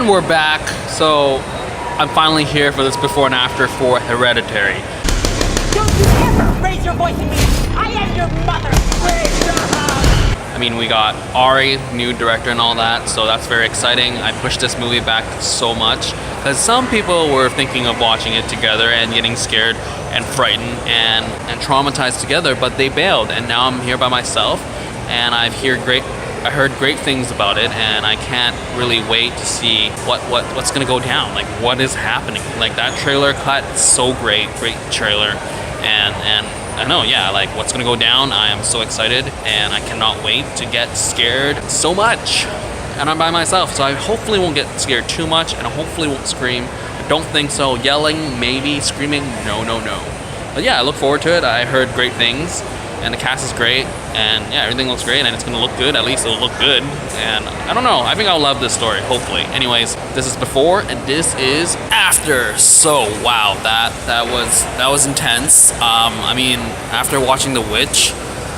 And we're back, so I'm finally here for this before and after for Hereditary. Don't you ever raise your voice at me! I am your mother! Raise your house! I mean, we got Ari, new director and all that, so that's very exciting. I pushed this movie back so much because some people were thinking of watching it together and getting scared and frightened and traumatized together, but they bailed, and now I'm here by myself, and I heard great things about it, and I can't really wait to see what's gonna go down. Like, what is happening? Like, that trailer cut, so great trailer, and I know, yeah, like, what's gonna go down. I am so excited, and I cannot wait to get scared so much. And I'm by myself, so I hopefully won't get scared too much, and I hopefully won't scream. I don't think so. Yelling, maybe. Screaming, no. But yeah, I look forward to it. I heard great things, and the cast is great, and yeah, everything looks great, and it's gonna look good. At least it'll look good, and I don't know. I think I'll love this story, hopefully. Anyways, this is before, and this is after. So wow, that was intense. I mean, after watching The Witch,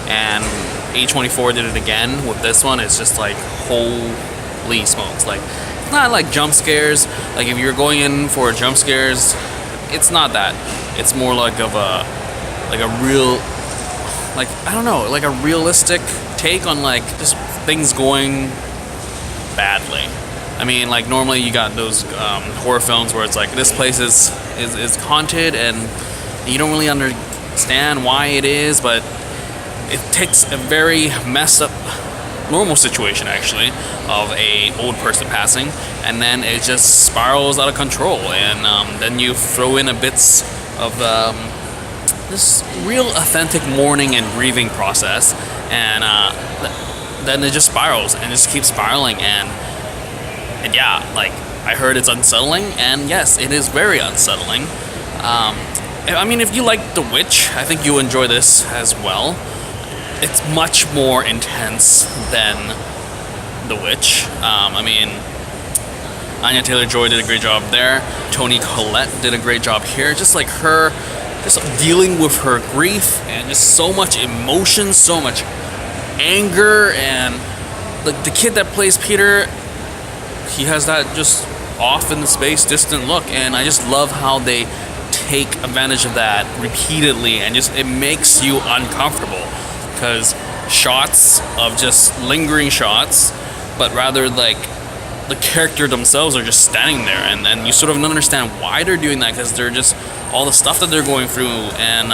and A24 did it again with this one, it's just like, holy smokes. Like, it's not like jump scares. Like, if you're going in for jump scares, it's not that. It's more like of a real, like, I don't know, like a realistic take on like just things going badly. I mean, like, normally you got those horror films where it's like, this place is haunted, and you don't really understand why it is, but it takes a very messed up normal situation, actually, of a old person passing, and then it just spirals out of control, and then you throw in a bits of this real authentic mourning and grieving process, and then it just spirals and just keeps spiraling, and yeah, like, I heard it's unsettling, and yes, it is very unsettling. I mean, if you like The Witch, I think you enjoy this as well. It's much more intense than The Witch. I mean, Anya Taylor-Joy did a great job there. Toni Collette did a great job here. Just like her, just dealing with her grief and just so much emotion, so much anger, and the kid that plays Peter, he has that just off in the space, distant look, and I just love how they take advantage of that repeatedly, and just it makes you uncomfortable. Because shots of just lingering shots, but rather like the character themselves are just standing there, and you sort of don't understand why they're doing that, because they're just all the stuff that they're going through. And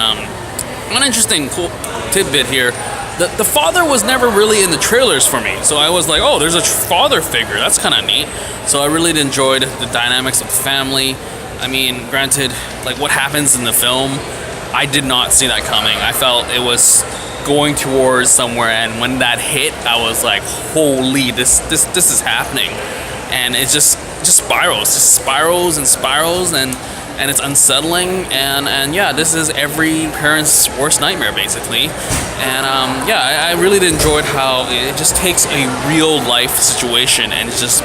one interesting cool tidbit here, the father was never really in the trailers for me, so I was like, oh, there's a father figure, that's kind of neat. So I really enjoyed the dynamics of the family. I mean, granted, like, what happens in the film, I did not see that coming. I felt it was going towards somewhere, and when that hit, I was like, holy, this is happening. And it just spirals and it's unsettling, and yeah, this is every parent's worst nightmare, basically. And yeah, I really enjoyed how it just takes a real life situation and it just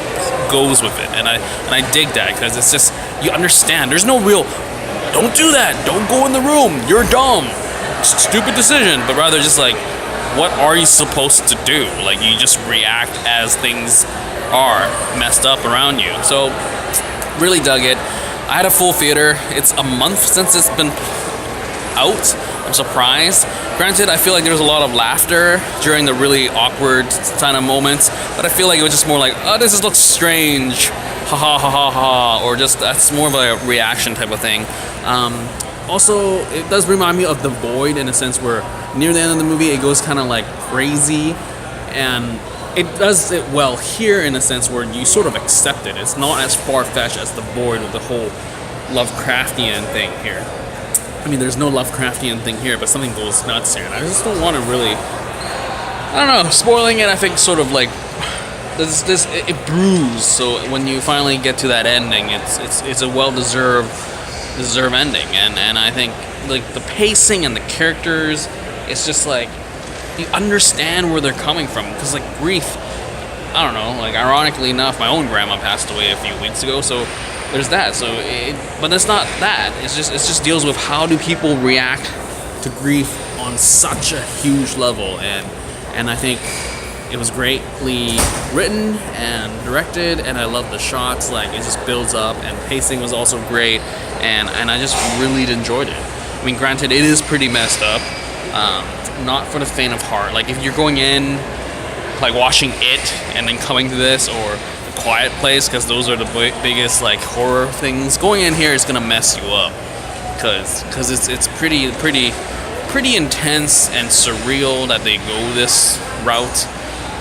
goes with it, and I dig that, because it's just, you understand, there's no real, don't do that, don't go in the room, you're dumb, stupid decision, but rather just like, what are you supposed to do? Like, you just react as things are messed up around you. So really dug it. I had a full theater. It's a month since it's been out. I'm surprised. Granted, I feel like there was a lot of laughter during the really awkward kind of moments, but I feel like it was just more like, oh, this looks strange, ha ha ha ha ha, or just, that's more of a reaction type of thing. Also, it does remind me of The Void, in a sense where near the end of the movie it goes kind of like crazy, and it does it well here in a sense where you sort of accept it. It's not as far-fetched as The Void with the whole Lovecraftian thing here. I mean, there's no Lovecraftian thing here, but something goes nuts here, and I just don't want to really, I don't know, spoiling it. I think sort of like it brews. So when you finally get to that ending, it's a well-deserved ending, and I think like the pacing and the characters, it's just like you understand where they're coming from, because like grief, I don't know, like ironically enough, my own grandma passed away a few weeks ago, so there's that. So but it's not that, it just deals with how do people react to grief on such a huge level, and I think It was greatly written and directed, and I love the shots. Like, it just builds up, and pacing was also great, and I just really enjoyed it. I mean, granted, it is pretty messed up. Not for the faint of heart. Like, if you're going in, like, watching It and then coming to this, or The Quiet Place, because those are the biggest, like, horror things, going in here is gonna mess you up, because it's pretty intense and surreal that they go this route.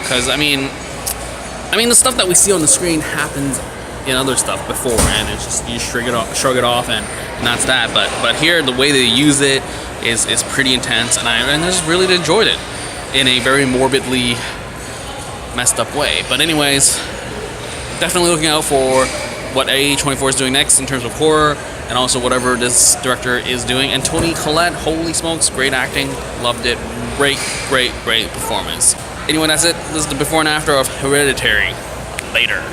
Because I mean, the stuff that we see on the screen happens in other stuff before, and it's just you shrug it off, and that's that. But here, the way they use it is pretty intense, and I just really enjoyed it in a very morbidly messed up way. But anyways, definitely looking out for what A24 is doing next in terms of horror, and also whatever this director is doing. And Toni Collette, holy smokes, great acting, loved it, great performance. Anyway, that's it. This is the before and after of Hereditary. Later.